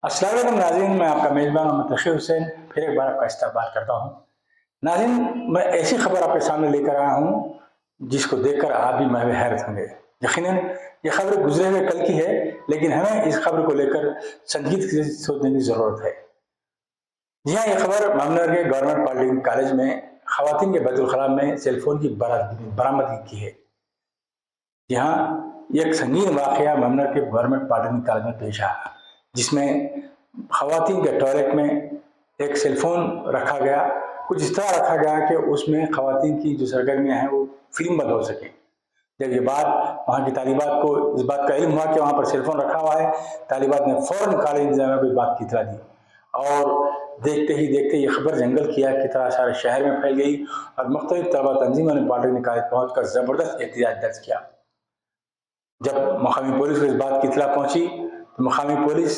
अस्सलाम वालेकुम नाज़रीन, मैं आपका मेज़बान मोहम्मद तक़ी हुसैन फिर एक बार आपका इस्तकबाल करता हूँ। नाज़रीन, मैं ऐसी खबर आपके सामने लेकर आया हूँ जिसको देखकर आप भी महव हैरत होंगे। यकीनन ये खबर गुजरे हुए कल की है, लेकिन हमें इस खबर को लेकर संजीदगी से सोचने की ज़रूरत है। जी हाँ, ये खबर मामनगर के गवर्नमेंट पॉलिटेक्निक कॉलेज में खवातीन के बैतुल-खला में सेलफोन की बरामदगी की है। यहाँ एक संगीन वाक़या मामनगर के गवर्नमेंट पॉलिटेक्निक कॉलेज में पेश आया, जिसमें खवातीन के टॉयलेट में एक सेलफोन रखा गया। कुछ इस तरह रखा गया कि उसमें खवातीन की जो सरगर्मियाँ हैं वो फिल्मबंद हो सकें। जब ये बात वहाँ की तालिबात को इस बात का इल्म हुआ कि वहाँ पर सेलफोन रखा हुआ है, तालिबात ने फ़ौरन कॉलेज इंतज़ामिया को इस बात की इत्तला दी और देखते ही देखते ये खबर जंगल किया की तरह सारे शहर में फैल गई और मुख्तलिफ तलबा तंजीमों ने पॉलिटेक्निक कॉलेज पहुँच कर ज़बरदस्त एहतजाज दर्ज किया। जब मकामी पुलिस को इस बात की इत्तला पहुँची तो मकामी पुलिस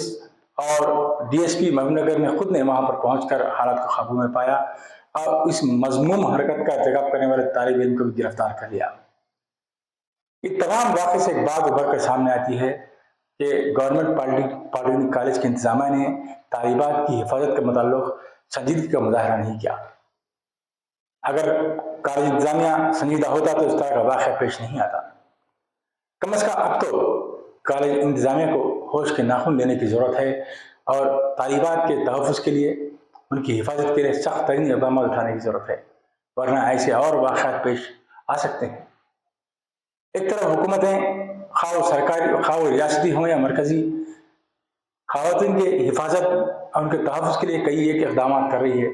और डीएसपी महबूबनगर ने खुद ने वहाँ पर पहुँचकर हालात को काबू में पाया और इस मज़मूम हरकत का इर्तिकाब करने वाले तालिब इल्म को भी गिरफ्तार कर लिया। इस तमाम वाक़े से एक बात उभर कर सामने आती है कि गवर्नमेंट पॉलिटेक्निक कॉलेज के इंतज़ामिया ने तालिबात की हिफाजत के मुताल्लिक़ संजीदगी का मुज़ाहरा नहीं किया। अगर कॉलेज इंतज़ामिया संजीदा होता तो इस तरह का वाक़या पेश नहीं आता। कम अज़ कम अब तो कॉलेज इंतज़ामिया को होश के नाखून लेने की ज़रूरत है और तालिबात के तहफ़्फ़ुज़ के लिए, उनकी हिफाजत के लिए सख्त तरीन इक़दाम उठाने की ज़रूरत है, वरना ऐसे और वाक़यात पेश आ सकते हैं। एक तरफ हुकूमतें ख़ाह वो सरकारी ख़ाह वो रियासती हों या मरकज़ी, ख़वातीन की हिफाजत और उनके तहफ़्फ़ुज़ के लिए कई एक इक़दाम कर रही है,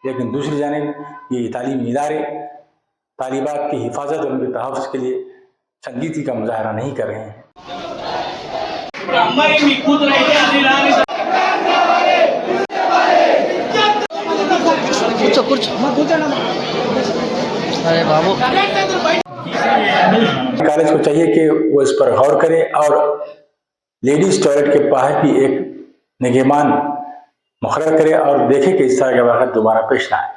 लेकिन दूसरी जानिब ये तालीमी इदारे तालिबात की हिफाजत और उनके तहफ़्फ़ुज़ के लिए संजीदगी का मुज़ाहरा नहीं कर रहे हैं। अरे बाबू, कॉलेज को चाहिए कि वो इस पर गौर करे और लेडीज टॉयलेट के बाहर भी एक निगहबान मुक़र्रर करे और देखे कि इस तरह के वाक़यात दोबारा पेश ना आए।